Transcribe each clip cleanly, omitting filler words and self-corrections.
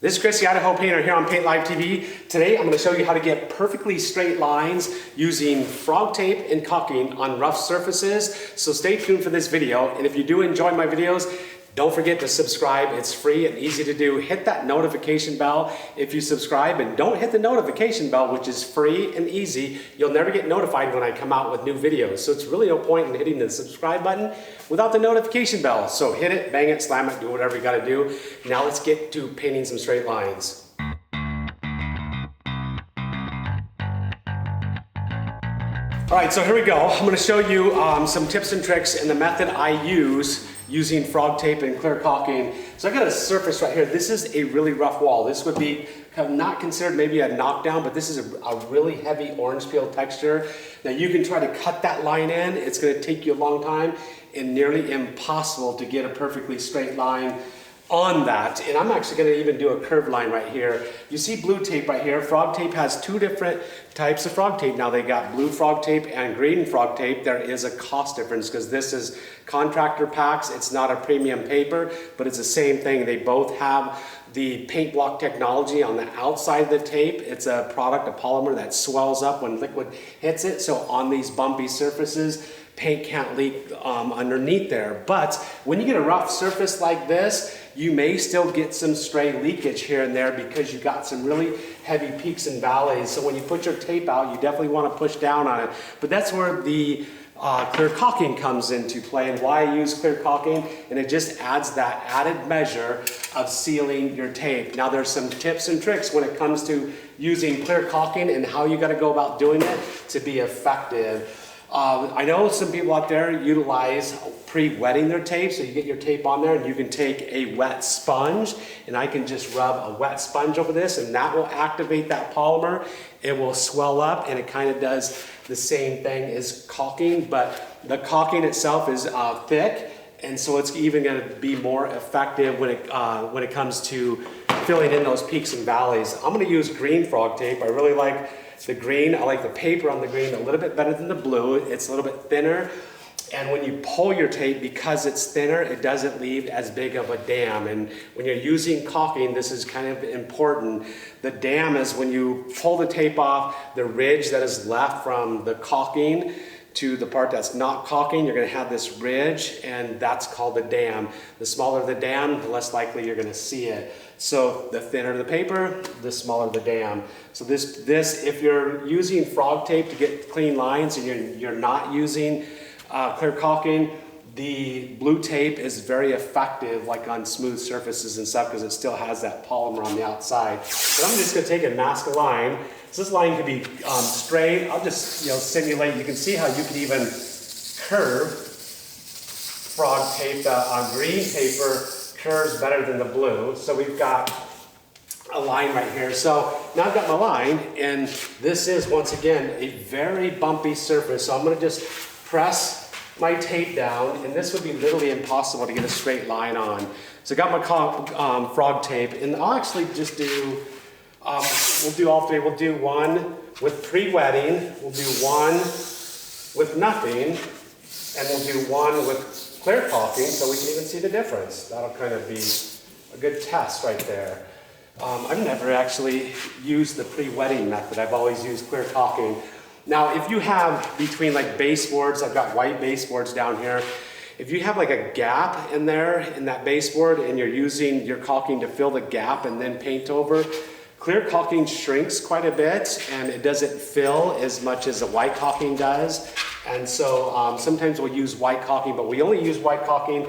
This is Chris, the Idaho Painter here on Paint Live TV. Today I'm going to show you how to get perfectly straight lines using frog tape and caulking on rough surfaces. So stay tuned for this video, and if you do enjoy my videos, don't forget to subscribe. It's free and easy to do. Hit that notification bell if you subscribe, and don't hit the notification bell, which is free and easy. You'll never get notified when I come out with new videos. So it's really no point in hitting the subscribe button without the notification bell. So hit it, bang it, slam it, do whatever you gotta do. Now let's get to painting some straight lines. All right, so here we go. I'm gonna show you some tips and tricks and the method I use using frog tape and clear caulking. So I got a surface right here. This is a really rough wall. This would be not considered maybe a knockdown, but this is a really heavy orange peel texture. Now you can try to cut that line in. It's gonna take you a long time and nearly impossible to get a perfectly straight line on that. And I'm actually gonna even do a curved line right here. You see blue tape right here. Frog tape has two different types of frog tape. Now they got blue frog tape and green frog tape. There is a cost difference because this is contractor packs. It's not a premium paper, but it's the same thing. They both have the paint block technology on the outside of the tape. It's a product, a polymer that swells up when liquid hits it. So on these bumpy surfaces, paint can't leak underneath there. But when you get a rough surface like this, you may still get some stray leakage here and there because you got some really heavy peaks and valleys. So when you put your tape out, you definitely want to push down on it. But that's where the clear caulking comes into play, and why I use clear caulking, and it just adds that added measure of sealing your tape. Now there's some tips and tricks when it comes to using clear caulking and how you got to go about doing it to be effective. I know some people out there utilize pre-wetting their tape, so you get your tape on there and you can take a wet sponge, and I can just rub a wet sponge over this and that will activate that polymer. It will swell up, and it kind of does the same thing as caulking, but the caulking itself is thick, and so it's even going to be more effective when it comes to filling in those peaks and valleys. I'm going to use green frog tape. I really like the green. I like the paper on the green a little bit better than the blue. It's a little bit thinner, and when you pull your tape, because it's thinner, it doesn't leave as big of a dam. And when you're using caulking, this is kind of important. The dam is when you pull the tape off, the ridge that is left from the caulking to the part that's not caulking, you're going to have this ridge, and that's called the dam. The smaller the dam, the less likely you're going to see it. So the thinner the paper, the smaller the dam. So this if you're using frog tape to get clean lines and you're not using clear caulking, the blue tape is very effective, like on smooth surfaces and stuff, because it still has that polymer on the outside. But I'm just going to take and mask a line. So this line can be straight. I'll just simulate. You can see how you can even curve frog tape. On green paper curves better than the blue. So we've got a line right here. So now I've got my line, and this is once again a very bumpy surface. So I'm going to just press my tape down, and this would be literally impossible to get a straight line on. So I got my frog tape, and I'll actually just do, we'll do all three. We'll do one with pre-wetting, we'll do one with nothing, and we'll do one with clear caulking so we can even see the difference. That'll kind of be a good test right there. I've never actually used the pre-wetting method. I've always used clear caulking. Now, if you have between like baseboards, I've got white baseboards down here. If you have like a gap in there in that baseboard and you're using your caulking to fill the gap and then paint over, clear caulking shrinks quite a bit and it doesn't fill as much as a white caulking does. And so sometimes we'll use white caulking, but we only use white caulking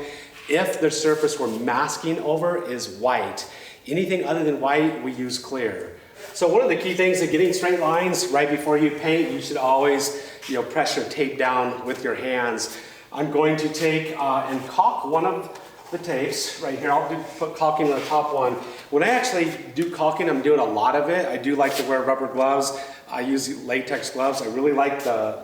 if the surface we're masking over is white. Anything other than white, we use clear. So one of the key things in getting straight lines right before you paint, you should always press your tape down with your hands. I'm going to take and caulk one of the tapes right here. I'll put caulking on the top one. When I actually do caulking, I'm doing a lot of it. I do like to wear rubber gloves. I use latex gloves. I really like the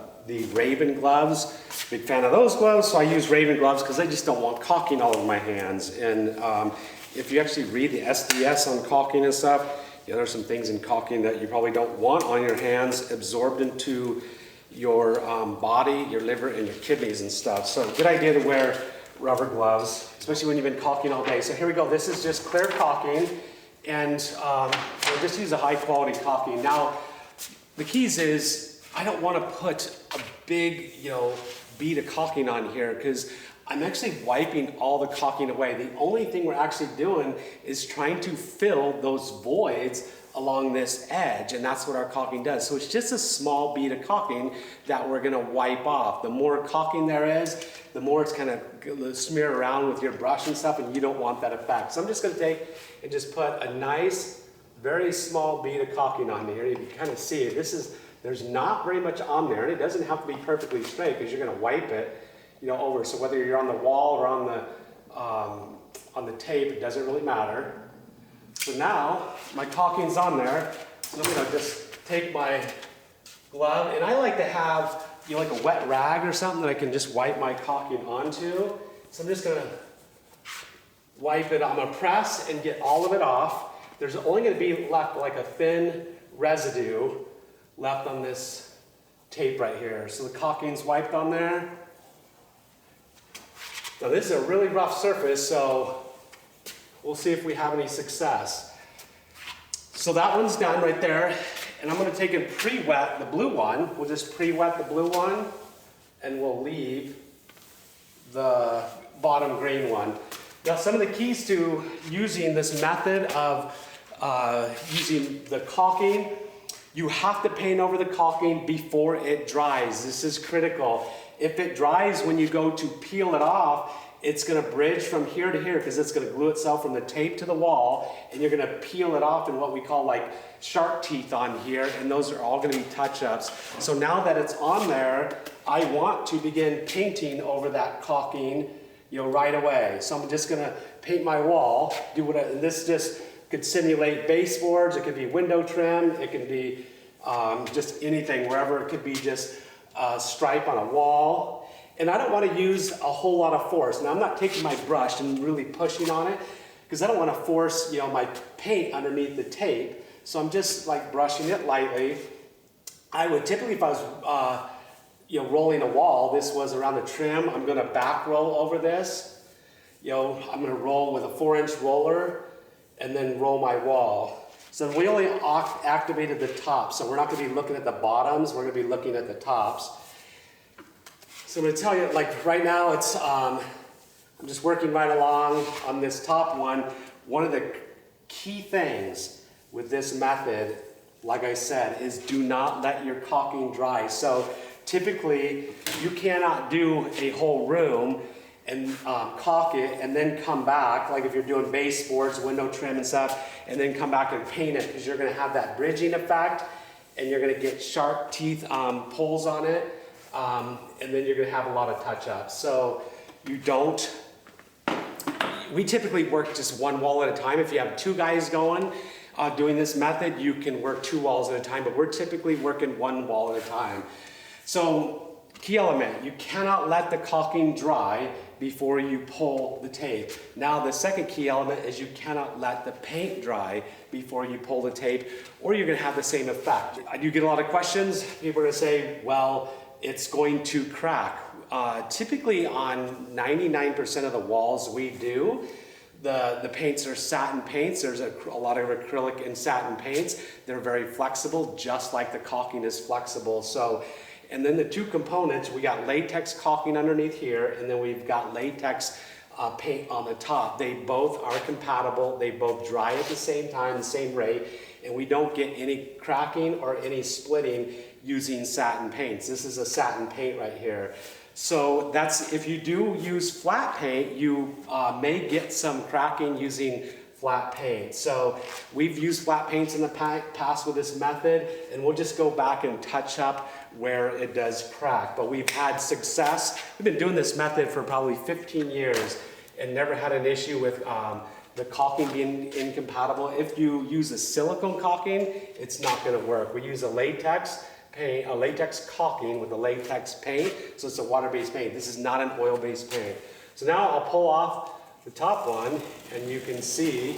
Raven gloves. Big fan of those gloves, so I use Raven gloves because I just don't want caulking all over my hands. And if you actually read the SDS on caulking and stuff, there are some things in caulking that you probably don't want on your hands absorbed into your body, your liver, and your kidneys and stuff. So good idea to wear rubber gloves, especially when you've been caulking all day. So here we go. This is just clear caulking. And we'll just use a high quality caulking. Now, the keys is, I don't want to put a big, bead of caulking on here because I'm actually wiping all the caulking away. The only thing we're actually doing is trying to fill those voids along this edge, and that's what our caulking does. So it's just a small bead of caulking that we're gonna wipe off. The more caulking there is, the more it's kind of smear around with your brush and stuff, and you don't want that effect. So I'm just gonna take and just put a nice, very small bead of caulking on here. You can kind of see it. There's not very much on there, and it doesn't have to be perfectly straight because you're gonna wipe it, over. So whether you're on the wall or on the tape, it doesn't really matter. So now my caulking's on there. So I'm gonna just take my glove, and I like to have like a wet rag or something that I can just wipe my caulking onto. So I'm just gonna wipe it. I'm gonna press and get all of it off. There's only gonna be left like a thin residue left on this tape right here. So the caulking's wiped on there. Now this is a really rough surface, so we'll see if we have any success. So that one's done right there, and I'm gonna take and pre-wet the blue one. We'll just pre-wet the blue one, and we'll leave the bottom green one. Now some of the keys to using this method of using the caulking, you have to paint over the caulking before it dries. This is critical. If it dries when you go to peel it off, it's gonna bridge from here to here because it's gonna glue itself from the tape to the wall, and you're gonna peel it off in what we call like shark teeth on here, and those are all gonna be touch-ups. So now that it's on there, I want to begin painting over that caulking, right away. So I'm just gonna paint my wall, and this just could simulate baseboards, it could be window trim, it can be just anything, wherever it could be just a stripe on a wall. And I don't want to use a whole lot of force. Now I'm not taking my brush and really pushing on it because I don't want to force, my paint underneath the tape. So I'm just like brushing it lightly. I would typically, if I was, rolling a wall, this was around the trim, I'm going to back roll over this. I'm going to roll with a 4-inch roller and then roll my wall. So we only activated the top, so we're not going to be looking at the bottoms, we're going to be looking at the tops. So I'm going to tell you, like right now, I'm just working right along on this top one. One of the key things with this method, like I said, is do not let your caulking dry. So typically, you cannot do a whole room and caulk it and then come back, like if you're doing baseboards, window trim and stuff, and then come back and paint it because you're going to have that bridging effect and you're going to get sharp teeth pulls on it, and then you're going to have a lot of touch-ups. So we typically work just one wall at a time. If you have two guys going doing this method, you can work two walls at a time, but we're typically working one wall at a time. So key element, you cannot let the caulking dry before you pull the tape. Now the second key element is you cannot let the paint dry before you pull the tape, or you're gonna have the same effect. I do get a lot of questions. People are gonna say, well, it's going to crack. Typically on 99% of the walls we do, the paints are satin paints. There's a lot of acrylic and satin paints. They're very flexible, just like the caulking is flexible. So, and then the two components, we got latex caulking underneath here, and then we've got latex paint on the top. They both are compatible. They both dry at the same time, the same rate, and we don't get any cracking or any splitting using satin paints. This is a satin paint right here. So that's, if you do use flat paint, you may get some cracking using flat paint. So we've used flat paints in the past with this method, and we'll just go back and touch up where it does crack. But we've had success. We've been doing this method for probably 15 years and never had an issue with the caulking being incompatible. If you use a silicone caulking, it's not gonna work. We use a latex paint, a latex caulking with a latex paint, so it's a water-based paint. This is not an oil-based paint. So now I'll pull off the top one, and you can see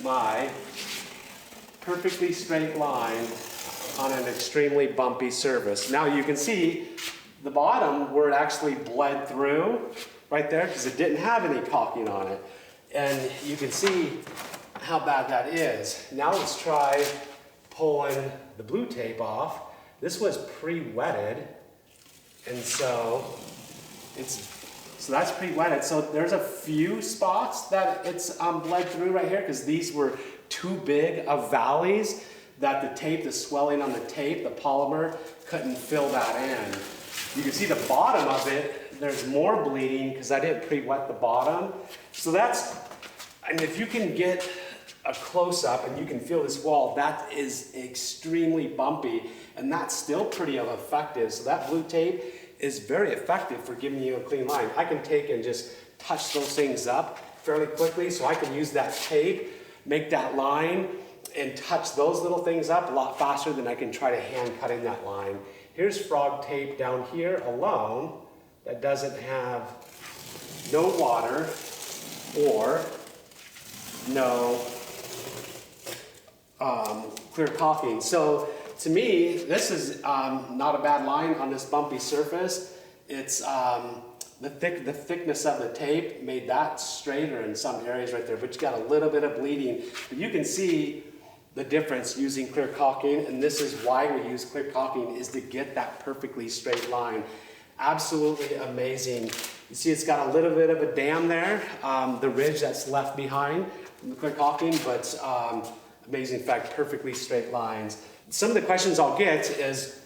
my perfectly straight line on an extremely bumpy surface. Now you can see the bottom where it actually bled through right there because it didn't have any caulking on it. And you can see how bad that is. Now let's try pulling the blue tape off. This was pre-wetted, and so that's pre-wetted. So there's a few spots that it's bled through right here because these were too big of valleys that the tape, the swelling on the tape, the polymer couldn't fill that in. You can see the bottom of it, there's more bleeding because I didn't pre-wet the bottom. So and if you can get a close-up and you can feel this wall, that is extremely bumpy, and that's still pretty effective. So that blue tape is very effective for giving you a clean line. I can take and just touch those things up fairly quickly, so I can use that tape, make that line, and touch those little things up a lot faster than I can try to hand cut in that line. Here's FrogTape down here alone that doesn't have no water or no clear caulking. So to me, this is not a bad line on this bumpy surface. It's the thickness of the tape made that straighter in some areas right there, but you got a little bit of bleeding. But you can see the difference using clear caulking, and this is why we use clear caulking, is to get that perfectly straight line. Absolutely amazing. You see it's got a little bit of a dam there, the ridge that's left behind from the clear caulking, but amazing fact, perfectly straight lines. Some of the questions I'll get is,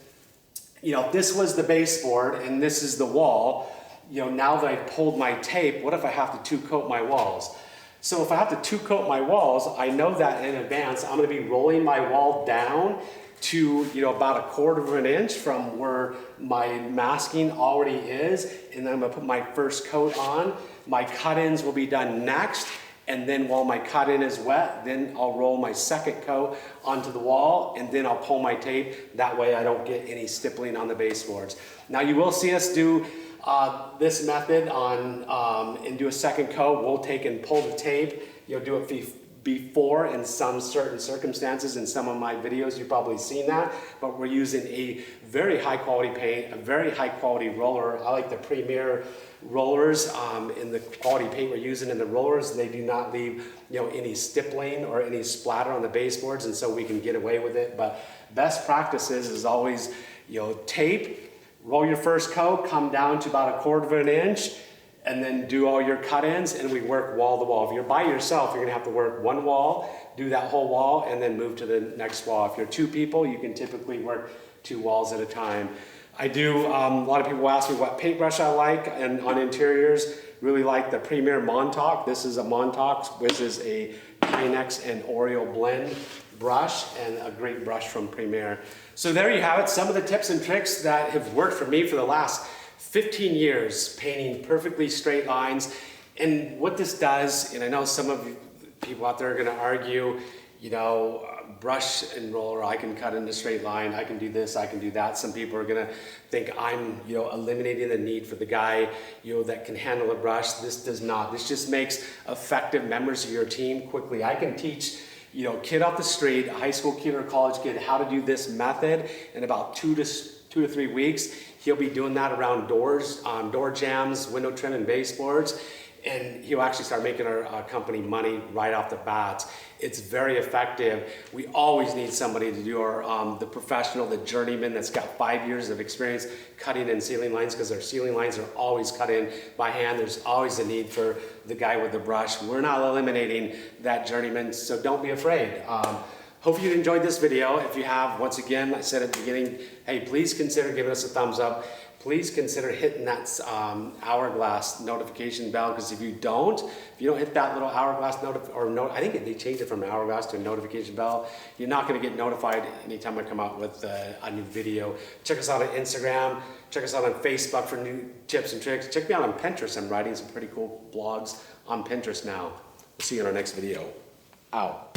if this was the baseboard and this is the wall, now that I've pulled my tape, what if I have to two-coat my walls? So if I have to two-coat my walls, I know that in advance I'm going to be rolling my wall down to about 1/4 inch from where my masking already is, and then I'm going to put my first coat on. My cut-ins will be done next, and then while my cut-in is wet, then I'll roll my second coat onto the wall, and then I'll pull my tape. That way I don't get any stippling on the baseboards. Now you will see us do this method on and do a second coat. We'll take and pull the tape, do it before in some certain circumstances. In some of my videos you've probably seen that, but we're using a very high quality paint, a very high quality roller. I like the Premier rollers. In the quality paint we're using in the rollers, they do not leave any stippling or any splatter on the baseboards, and so we can get away with it. But best practices is always tape, roll your first coat, come down to about 1/4 inch, and then do all your cut-ins, and we work wall to wall. If you're by yourself, you're gonna have to work one wall, do that whole wall, and then move to the next wall. If you're two people, you can typically work 2 walls at a time. I do, a lot of people ask me what paintbrush I like, and on interiors, really like the Premier Montauk. This is a Montauk, which is a Kinex and Oreo blend brush, and a great brush from Premier. So there you have it, some of the tips and tricks that have worked for me for the last 15 years, painting perfectly straight lines. And what this does, and I know some of you people out there are gonna argue, brush and roller, I can cut in a straight line, I can do this, I can do that. Some people are gonna think I'm, eliminating the need for the guy, that can handle a brush. This does not. This just makes effective members of your team quickly. I can teach kid off the street, a high school kid or college kid, how to do this method in about 2 to 3 weeks. He'll be doing that around doors, door jams, window trim, and baseboards, and he'll actually start making our company money right off the bat. It's very effective. We always need somebody to do our the professional, the journeyman that's got 5 years of experience cutting in ceiling lines, because our ceiling lines are always cut in by hand. There's always a need for the guy with the brush. We're not eliminating that journeyman, so don't be afraid. Hope you enjoyed this video. If you have, once again, I said at the beginning, hey, please consider giving us a thumbs up. Please consider hitting that hourglass notification bell, because if you don't hit that little hourglass I think they changed it from an hourglass to a notification bell, you're not going to get notified anytime I come out with a new video. Check us out on Instagram. Check us out on Facebook for new tips and tricks. Check me out on Pinterest. I'm writing some pretty cool blogs on Pinterest now. We'll see you in our next video. Out.